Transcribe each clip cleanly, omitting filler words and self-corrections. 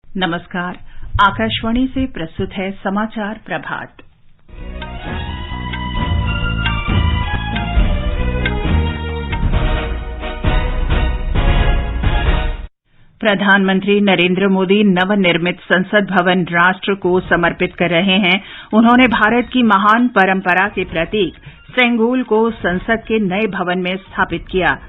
नमस्कार। आकाशवाणी से प्रस्तुत है समाचार प्रभात। प्रधानमंत्री नरेंद्र मोदी नवनिर्मित संसद भवन राष्ट्र को समर्पित कर रहे हैं। उन्होंने भारत की महान परंपरा के प्रतीक सेंगोल को संसद के नए भवन में स्थापित किया।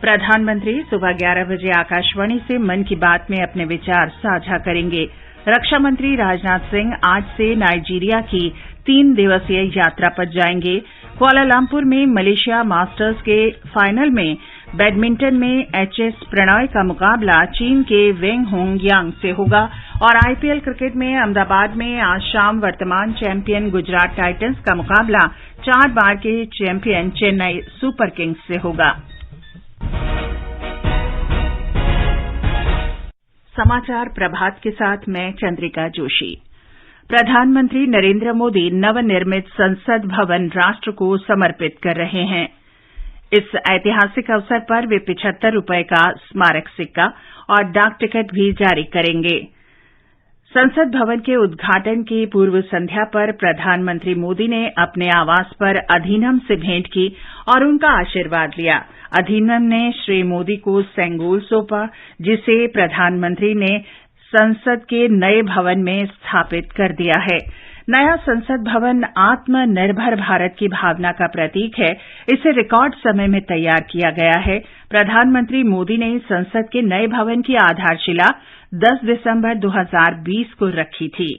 प्रधानमंत्री सुबह 11 बजे आकाशवाणी से मन की बात में अपने विचार साझा करेंगे। रक्षा मंत्री राजनाथ सिंह आज से नाइजीरिया की 3 दिवसीय यात्रा पर जाएंगे। कुआलालंपुर में मलेशिया मास्टर्स के फाइनल में बैडमिंटन में एचएस प्रणॉय का मुकाबला चीन के वेंग होंग यांग से होगा और आईपीएल क्रिकेट में अहमदाबाद में आज शाम वर्तमान चैंपियन गुजरात टाइटंस का मुकाबला 4 बार के चैंपियन चेन्नई सुपर किंग्स से होगा। समाचार प्रभात के साथ मैं चंद्रिका जोशी। प्रधानमंत्री नरेंद्र मोदी नवनिर्मित संसद भवन राष्ट्र को समर्पित कर रहे हैं। इस ऐतिहासिक अवसर पर वे 75 रुपये का स्मारक सिक्का और डाक टिकट भी जारी करेंगे। संसद भवन के उद्घाटन की पूर्व संध्या पर प्रधानमंत्री मोदी ने अपने आवास पर अधिनम से भेंट की और उनका आशीर्वाद लिया। अधिनम ने श्री मोदी को सेंगोल सौंपा, जिसे प्रधानमंत्री ने संसद के नए भवन में स्थापित कर दिया है। नया संसद भवन आत्मनिर्भर भारत की भावना का प्रतीक है। इसे रिकॉर्ड समय में तैयार किया गया है। प्रधानमंत्री मोदी ने संसद के नए भवन की आधारशिला 10 दिसंबर 2020 को रखी थी।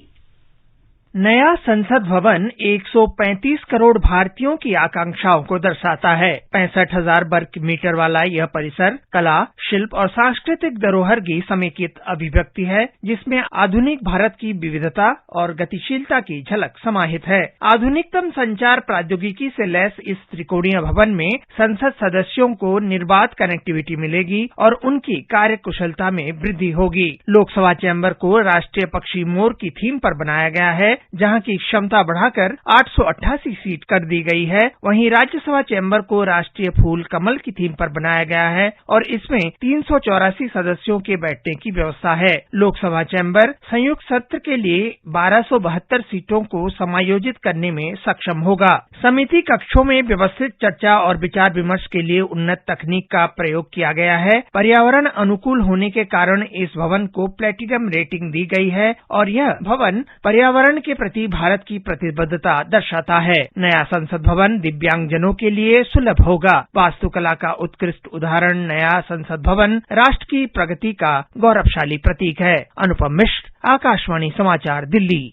नया संसद भवन 135 करोड़ भारतीयों की आकांक्षाओं को दर्शाता है। 65,000 वर्ग मीटर वाला यह परिसर कला, शिल्प और सांस्कृतिक धरोहर की समेकित अभिव्यक्ति है, जिसमें आधुनिक भारत की विविधता और गतिशीलता की झलक समाहित है। आधुनिकतम संचार प्रौद्योगिकी से लैस इस त्रिकोणीय भवन में संसद सदस्यों को निर्बाध कनेक्टिविटी मिलेगी और उनकी कार्य कुशलता में वृद्धि होगी। लोकसभा चैम्बर को राष्ट्रीय पक्षी मोर की थीम पर बनाया गया है, जहां की क्षमता बढ़ाकर 888 सीट कर दी गई है। वहीं राज्यसभा चैम्बर को राष्ट्रीय फूल कमल की थीम पर बनाया गया है और इसमें 384 सदस्यों के बैठने की व्यवस्था है। लोकसभा चैम्बर संयुक्त सत्र के लिए 1272 सीटों को समायोजित करने में सक्षम होगा। समिति कक्षों में व्यवस्थित चर्चा और विचार विमर्श के लिए उन्नत तकनीक का प्रयोग किया गया है। पर्यावरण अनुकूल होने के कारण इस भवन को प्लेटिनम रेटिंग दी गई है और यह भवन पर्यावरण के प्रति भारत की प्रतिबद्धता दर्शाता है। नया संसद भवन दिव्यांगजनों के लिए सुलभ होगा। वास्तुकला का उत्कृष्ट उदाहरण नया संसद भवन राष्ट्र की प्रगति का गौरवशाली प्रतीक है। अनुपम मिश्र, आकाशवाणी समाचार, दिल्ली।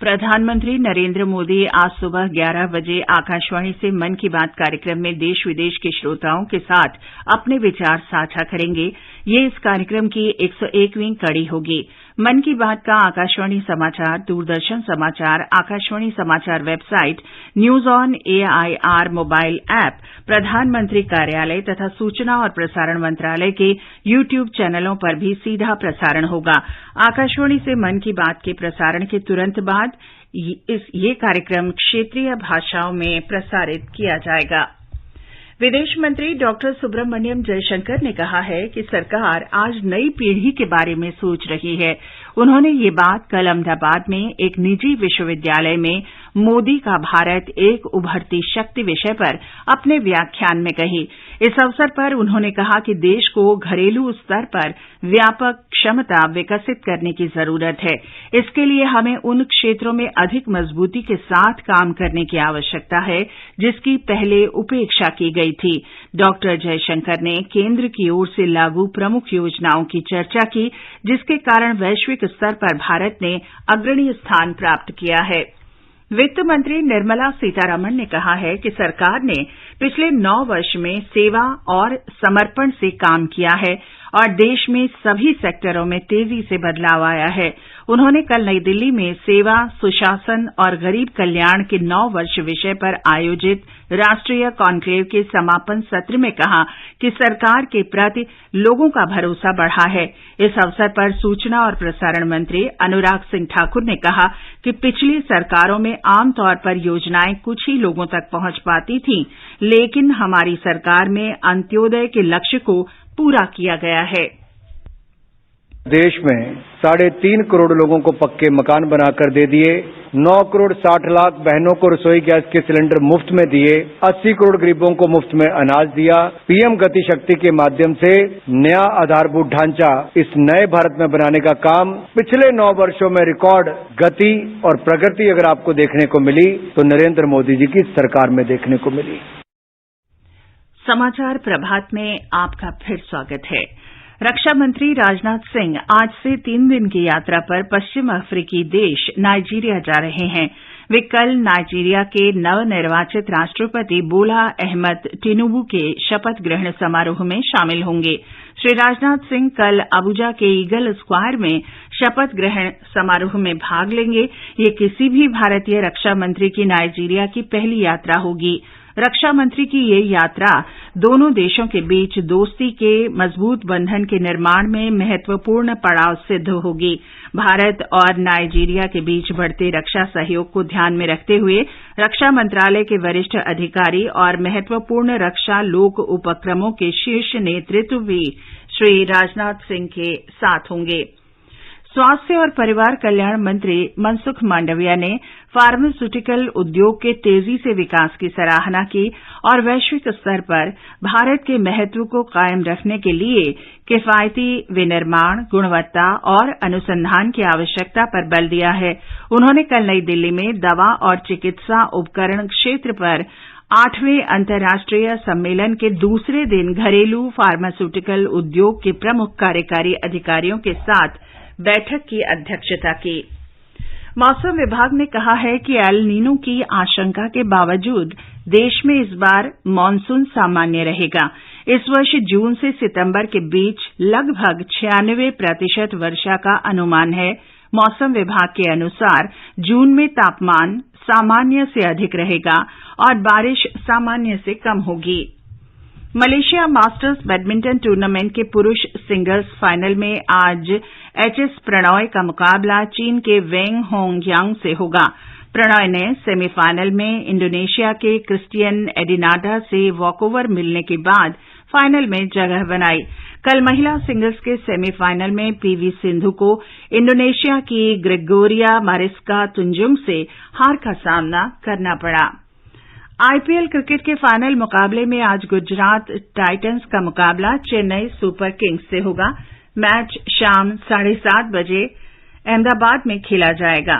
प्रधानमंत्री नरेंद्र मोदी आज सुबह 11 बजे आकाशवाणी से मन की बात कार्यक्रम में देश विदेश के श्रोताओं के साथ अपने विचार साझा करेंगे। ये इस कार्यक्रम की 101वीं कड़ी होगी। मन की बात का आकाशवाणी समाचार, दूरदर्शन समाचार, आकाशवाणी समाचार website, news on AIR mobile app, प्रधानमंत्री कार्यालय तथा सूचना और प्रसारण मंत्रालय के यूट्यूब चैनलों पर भी सीधा प्रसारण होगा। आकाशवाणी से मन की बात के प्रसारण के तुरंत बाद ये कार्यक्रम क्षेत्रीय भाषाओं में प्रसारित किया जाएगा। विदेश मंत्री डॉक्टर सुब्रमण्यम जयशंकर ने कहा है कि सरकार आज नई पीढ़ी के बारे में सोच रही है। उन्होंने ये बात कल अहमदाबाद में एक निजी विश्वविद्यालय में मोदी का भारत एक उभरती शक्ति विषय पर अपने व्याख्यान में कही। इस अवसर पर उन्होंने कहा कि देश को घरेलू स्तर पर व्यापक क्षमता विकसित करने की जरूरत है। इसके लिए हमें उन क्षेत्रों में अधिक मजबूती के साथ काम करने की आवश्यकता है जिसकी पहले उपेक्षा की गई थी। डॉक्टर जयशंकर ने केंद्र की ओर से लागू प्रमुख योजनाओं की चर्चा की, जिसके कारण वैश्विक स्तर पर भारत ने अग्रणी स्थान प्राप्त किया है। वित्त मंत्री निर्मला सीतारमण ने कहा है कि सरकार ने पिछले 9 वर्ष में सेवा और समर्पण से काम किया है और देश में सभी सेक्टरों में तेजी से बदलाव आया है। उन्होंने कल नई दिल्ली में सेवा, सुशासन और गरीब कल्याण के 9 वर्ष विषय पर आयोजित राष्ट्रीय कॉन्क्लेव के समापन सत्र में कहा कि सरकार के प्रति लोगों का भरोसा बढ़ा है। इस अवसर पर सूचना और प्रसारण मंत्री अनुराग सिंह ठाकुर ने कहा कि पिछली सरकारों में आमतौर पर योजनाएं कुछ ही लोगों तक पहुंच पाती थीं, लेकिन हमारी सरकार में अंत्योदय के लक्ष्य को पूरा किया गया है। देश में 3.5 करोड़ लोगों को पक्के मकान बनाकर दे दिए, 9 करोड़ 60 लाख बहनों को रसोई गैस के सिलेंडर मुफ्त में दिए, 80 करोड़ गरीबों को मुफ्त में अनाज दिया। पीएम गति शक्ति के माध्यम से नया आधारभूत ढांचा इस नए भारत में बनाने का काम पिछले 9 वर्षों में रिकॉर्ड गति और प्रगति अगर आपको देखने को मिली तो नरेंद्र मोदी जी की सरकार में देखने को मिली। समाचार प्रभात में आपका फिर स्वागत है। रक्षा मंत्री राजनाथ सिंह आज से 3 दिन की यात्रा पर पश्चिम अफ्रीकी देश नाइजीरिया जा रहे हैं। वे कल नाइजीरिया के नवनिर्वाचित राष्ट्रपति बोला अहमद टिनुबू के शपथ ग्रहण समारोह में शामिल होंगे। श्री राजनाथ सिंह कल अबुजा के ईगल स्क्वायर में शपथ ग्रहण समारोह में भाग लेंगे। ये किसी भी भारतीय रक्षा मंत्री की नाइजीरिया की पहली यात्रा होगी। रक्षा मंत्री की ये यात्रा दोनों देशों के बीच दोस्ती के मजबूत बंधन के निर्माण में महत्वपूर्ण पड़ाव सिद्ध होगी। भारत और नाइजीरिया के बीच बढ़ते रक्षा सहयोग को ध्यान में रखते हुए रक्षा मंत्रालय के वरिष्ठ अधिकारी और महत्वपूर्ण रक्षा लोक उपक्रमों के शीर्ष नेतृत्व भी श्री राजनाथ सिंह के साथ होंगे। स्वास्थ्य और परिवार कल्याण मंत्री मनसुख मांडविया ने फार्मास्यूटिकल उद्योग के तेजी से विकास की सराहना की और वैश्विक स्तर पर भारत के महत्व को कायम रखने के लिए किफायती विनिर्माण, गुणवत्ता और अनुसंधान की आवश्यकता पर बल दिया है। उन्होंने कल नई दिल्ली में दवा और चिकित्सा उपकरण क्षेत्र पर 8वें अंतर्राष्ट्रीय सम्मेलन के दूसरे दिन घरेलू फार्मास्यूटिकल उद्योग के प्रमुख कार्यकारी अधिकारियों के साथ बैठक की अध्यक्षता की। मौसम विभाग ने कहा है कि एल नीनो की आशंका के बावजूद देश में इस बार मानसून सामान्य रहेगा। इस वर्ष जून से सितंबर के बीच लगभग 96% वर्षा का अनुमान है। मौसम विभाग के अनुसार जून में तापमान सामान्य से अधिक रहेगा और बारिश सामान्य से कम होगी। मलेशिया मास्टर्स बैडमिंटन टूर्नामेंट के पुरुष सिंगल्स फाइनल में आज एचएस प्रणॉय का मुकाबला चीन के वेंग होंगयांग से होगा। प्रणॉय ने सेमीफाइनल में इंडोनेशिया के क्रिस्टियन एडिनाडा से वॉकओवर मिलने के बाद फाइनल में जगह बनाई। कल महिला सिंगल्स के सेमीफाइनल में पीवी सिंधु को इंडोनेशिया की ग्रेगोरिया मारिस्का तुंजुंग से हार का सामना करना पड़ा। आईपीएल क्रिकेट के फाइनल मुकाबले में आज गुजरात टाइटंस का मुकाबला चेन्नई सुपर किंग्स से होगा। मैच शाम 7:30 बजे अहमदाबाद में खेला जाएगा।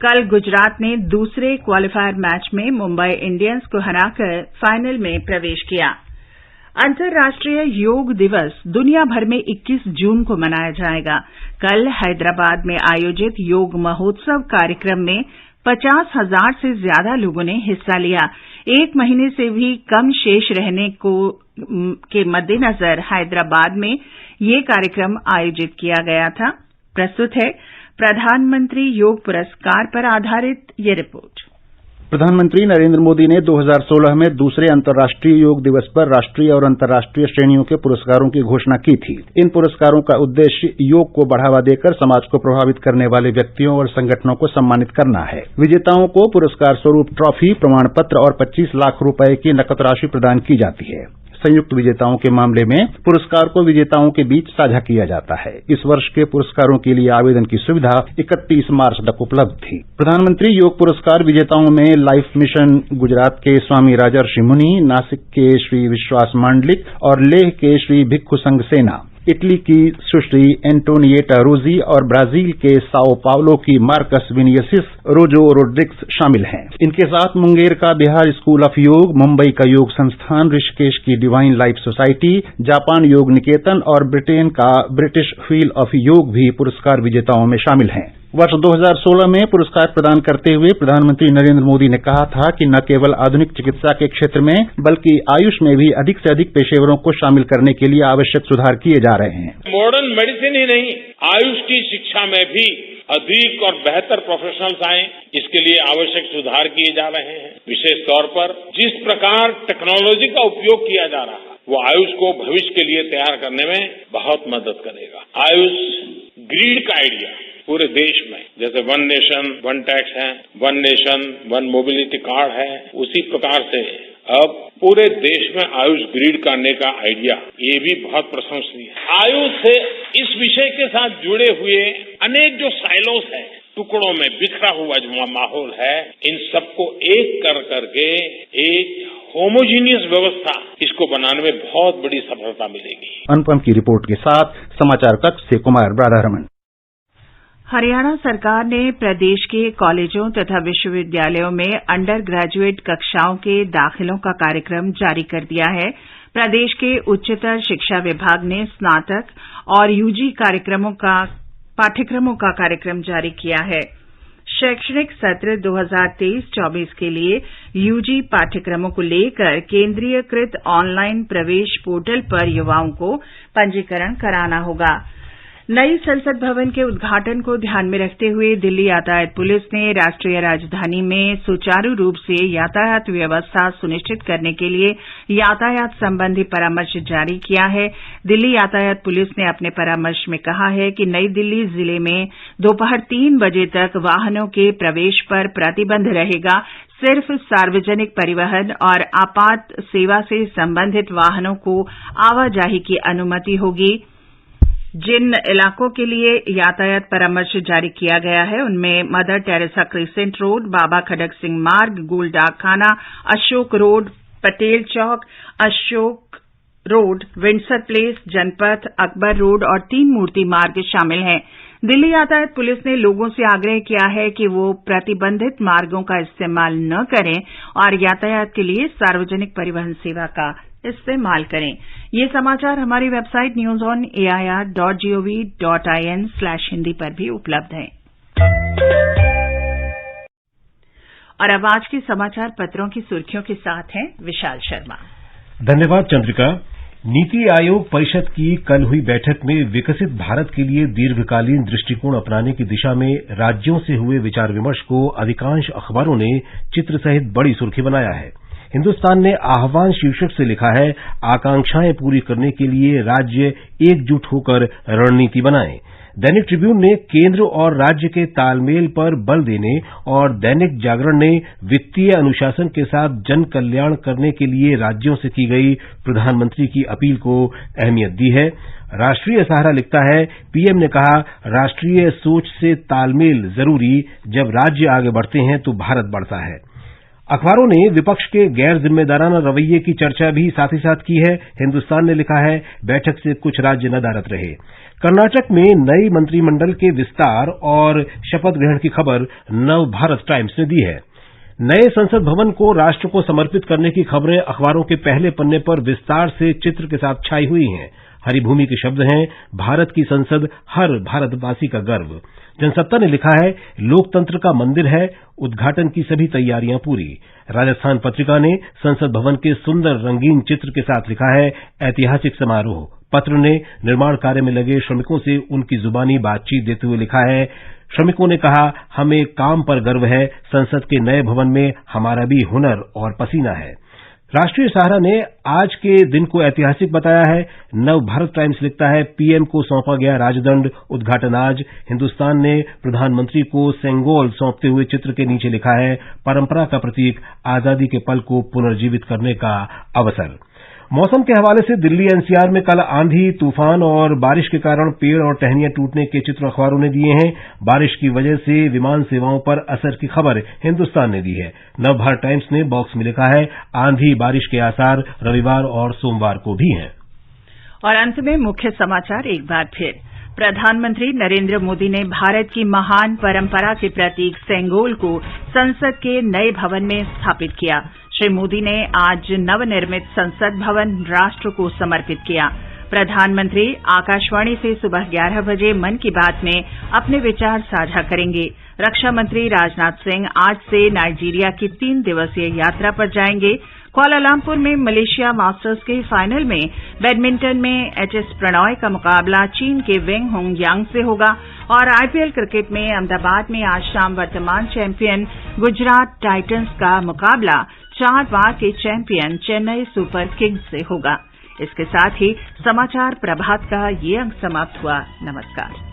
कल गुजरात ने दूसरे क्वालिफायर मैच में मुंबई इंडियंस को हराकर फाइनल में प्रवेश किया। अंतर्राष्ट्रीय योग दिवस दुनिया भर में 21 जून को मनाया जाएगा। कल हैदराबाद में आयोजित योग महोत्सव कार्यक्रम में 50,000 से ज्यादा लोगों ने हिस्सा लिया। 1 महीने से भी कम शेष रहने के मद्देनजर हैदराबाद में ये कार्यक्रम आयोजित किया गया था। प्रस्तुत है प्रधानमंत्री योग पुरस्कार पर आधारित ये रिपोर्ट। प्रधानमंत्री नरेंद्र मोदी ने 2016 में दूसरे अंतर्राष्ट्रीय योग दिवस पर राष्ट्रीय और अंतर्राष्ट्रीय श्रेणियों के पुरस्कारों की घोषणा की थी। इन पुरस्कारों का उद्देश्य योग को बढ़ावा देकर समाज को प्रभावित करने वाले व्यक्तियों और संगठनों को सम्मानित करना है। विजेताओं को पुरस्कार स्वरूप ट्रॉफी, प्रमाण पत्र और 25 लाख रुपए की नकद राशि प्रदान की जाती है। संयुक्त विजेताओं के मामले में पुरस्कार को विजेताओं के बीच साझा किया जाता है। इस वर्ष के पुरस्कारों के लिए आवेदन की सुविधा 31 मार्च तक उपलब्ध थी। प्रधानमंत्री योग पुरस्कार विजेताओं में लाइफ मिशन गुजरात के स्वामी राजर्षि मुनि, नासिक के श्री विश्वास मांडलिक और लेह के श्री भिक्षु संघ सेना, इटली की सुश्री एंटोनिएटा रोजी और ब्राजील के साओ पावलो की मार्कस विनियसिस रोजो रोड्रिक्स शामिल हैं। इनके साथ मुंगेर का बिहार स्कूल ऑफ योग, मुंबई का योग संस्थान, ऋषिकेश की डिवाइन लाइफ सोसाइटी, जापान योग निकेतन और ब्रिटेन का ब्रिटिश व्हील ऑफ योग भी पुरस्कार विजेताओं में शामिल हैं। वर्ष 2016 में पुरस्कार प्रदान करते हुए प्रधानमंत्री नरेंद्र मोदी ने कहा था कि न केवल आधुनिक चिकित्सा के क्षेत्र में बल्कि आयुष में भी अधिक से अधिक पेशेवरों को शामिल करने के लिए आवश्यक सुधार किए जा रहे हैं। मॉडर्न मेडिसिन ही नहीं, आयुष की शिक्षा में भी अधिक और बेहतर प्रोफेशनल्स आए, इसके लिए आवश्यक सुधार किए जा रहे हैं। विशेष तौर पर जिस प्रकार टेक्नोलॉजी का उपयोग किया जा रहा है वो आयुष को भविष्य के लिए तैयार करने में बहुत मदद करेगा। आयुष ग्रीड का आइडिया पूरे देश में, जैसे वन नेशन वन टैक्स है, one nation one mobility card है, उसी प्रकार से अब पूरे देश में आयुष ग्रिड करने का आइडिया ये भी बहुत प्रशंसनीय है। आयुष से इस विषय के साथ जुड़े हुए अनेक जो साइलोस है, टुकड़ों में बिखरा हुआ जो माहौल है, इन सबको एक कर करके एक होमोजीनियस व्यवस्था इसको बनाने में बहुत बड़ी सफलता मिलेगी। अनुपम की रिपोर्ट के साथ समाचार कक्ष से कुमार राधारमण। हरियाणा सरकार ने प्रदेश के कॉलेजों तथा विश्वविद्यालयों में अंडर ग्रेजुएट कक्षाओं के दाखिलों का कार्यक्रम जारी कर दिया है। प्रदेश के उच्चतर शिक्षा विभाग ने स्नातक और यूजी पाठ्यक्रमों का कार्यक्रम जारी किया है। शैक्षणिक सत्र 2023-24 के लिए यूजी पाठ्यक्रमों को लेकर केंद्रीयकृत ऑनलाइन प्रवेश पोर्टल पर युवाओं को पंजीकरण कराना होगा। नई संसद भवन के उद्घाटन को ध्यान में रखते हुए दिल्ली यातायात पुलिस ने राष्ट्रीय राजधानी में सुचारू रूप से यातायात व्यवस्था सुनिश्चित करने के लिए यातायात संबंधी परामर्श जारी किया है। दिल्ली यातायात पुलिस ने अपने परामर्श में कहा है कि नई दिल्ली जिले में दोपहर 3 बजे तक वाहनों के प्रवेश पर प्रतिबंध रहेगा। सिर्फ सार्वजनिक परिवहन और आपात सेवा से संबंधित वाहनों को आवाजाही की अनुमति होगी। जिन इलाकों के लिए यातायात परामर्श जारी किया गया है उनमें मदर टेरेसा क्रिसेंट रोड, बाबा खड़क सिंह मार्ग, गोल डाकखाना, अशोक रोड, पटेल चौक, अशोक रोड, विंडसर प्लेस, जनपथ, अकबर रोड और 3 मूर्ति मार्ग शामिल हैं। दिल्ली यातायात पुलिस ने लोगों से आग्रह किया है कि वो प्रतिबंधित मार्गों का इस्तेमाल न करें और यातायात के लिए सार्वजनिक परिवहन सेवा का इस्तेमाल करें। ये समाचार हमारी वेबसाइट newsonair.gov.in/hindi पर भी उपलब्ध हैं। और अब आज के समाचार पत्रों की सुर्खियों के साथ हैं विशाल शर्मा। धन्यवाद चंद्रिका। नीति आयोग परिषद की कल हुई बैठक में विकसित भारत के लिए दीर्घकालीन दृष्टिकोण अपनाने की दिशा में राज्यों से हुए विचार विमर्श को अधिकांश अखबारों ने चित्र सहित बड़ी सुर्खी बनाया है। हिंदुस्तान ने आह्वान शीर्षक से लिखा है, आकांक्षाएं पूरी करने के लिए राज्य एकजुट होकर रणनीति बनाएं। दैनिक ट्रिब्यून ने केंद्र और राज्य के तालमेल पर बल देने और दैनिक जागरण ने वित्तीय अनुशासन के साथ जन कल्याण करने के लिए राज्यों से की गई प्रधानमंत्री की अपील को अहमियत दी है। राष्ट्रीय सहारा लिखता है, पीएम ने कहा, राष्ट्रीय सोच से तालमेल जरूरी, जब राज्य आगे बढ़ते हैं तो भारत बढ़ता है। अखबारों ने विपक्ष के गैर जिम्मेदाराना रवैये की चर्चा भी साथ ही साथ की है। हिंदुस्तान ने लिखा है, बैठक से कुछ राज्य नदारद रहे। कर्नाटक में नई मंत्रिमंडल के विस्तार और शपथ ग्रहण की खबर नव भारत टाइम्स ने दी है। नए संसद भवन को राष्ट्र को समर्पित करने की खबरें अखबारों के पहले पन्ने पर विस्तार से चित्र के साथ छाई हुई हैं। हरिभूमि के शब्द हैं, भारत की संसद हर भारतवासी का गर्व। जनसत्ता ने लिखा है, लोकतंत्र का मंदिर है, उद्घाटन की सभी तैयारियां पूरी। राजस्थान पत्रिका ने संसद भवन के सुंदर रंगीन चित्र के साथ लिखा है, ऐतिहासिक समारोह। पत्र ने निर्माण कार्य में लगे श्रमिकों से उनकी जुबानी बातचीत देते हुए लिखा है, श्रमिकों ने कहा, हमें काम पर गर्व है, संसद के नए भवन में हमारा भी हुनर और पसीना है। राष्ट्रीय सहारा ने आज के दिन को ऐतिहासिक बताया है। नव भारत टाइम्स लिखता है, पीएम को सौंपा गया राजदंड, उद्घाटन आज। हिंदुस्तान ने प्रधानमंत्री को सेंगोल सौंपते हुए चित्र के नीचे लिखा है, परंपरा का प्रतीक, आजादी के पल को पुनर्जीवित करने का अवसर। मौसम के हवाले से दिल्ली एनसीआर में कल आंधी, तूफान और बारिश के कारण पेड़ और टहनियां टूटने के चित्र अखबारों ने दिए हैं। बारिश की वजह से विमान सेवाओं पर असर की खबर हिंदुस्तान ने दी है। नवभारत टाइम्स ने बॉक्स में लिखा है, आंधी बारिश के आसार रविवार और सोमवार को भी हैं। और अंत में मुख्य समाचार एक बार फिर। प्रधानमंत्री नरेंद्र मोदी ने भारत की महान परंपरा के प्रतीक सेंगोल को संसद के नए भवन में स्थापित किया। श्री मोदी ने आज नवनिर्मित संसद भवन राष्ट्र को समर्पित किया। प्रधानमंत्री आकाशवाणी से सुबह 11 बजे मन की बात में अपने विचार साझा करेंगे। रक्षा मंत्री राजनाथ सिंह आज से नाइजीरिया की 3 दिवसीय यात्रा पर जाएंगे। कुआलालंपुर में मलेशिया मास्टर्स के फाइनल में बैडमिंटन में एचएस प्रणॉय का मुकाबला चीन के वेंग होंग यांग से होगा। और आईपीएल क्रिकेट में अहमदाबाद में आज शाम वर्तमान चैंपियन गुजरात टाइटंस का मुकाबला 4 बार के चैंपियन चेन्नई सुपर किंग्स से होगा। इसके साथ ही समाचार प्रभात का ये अंक समाप्त हुआ। नमस्कार।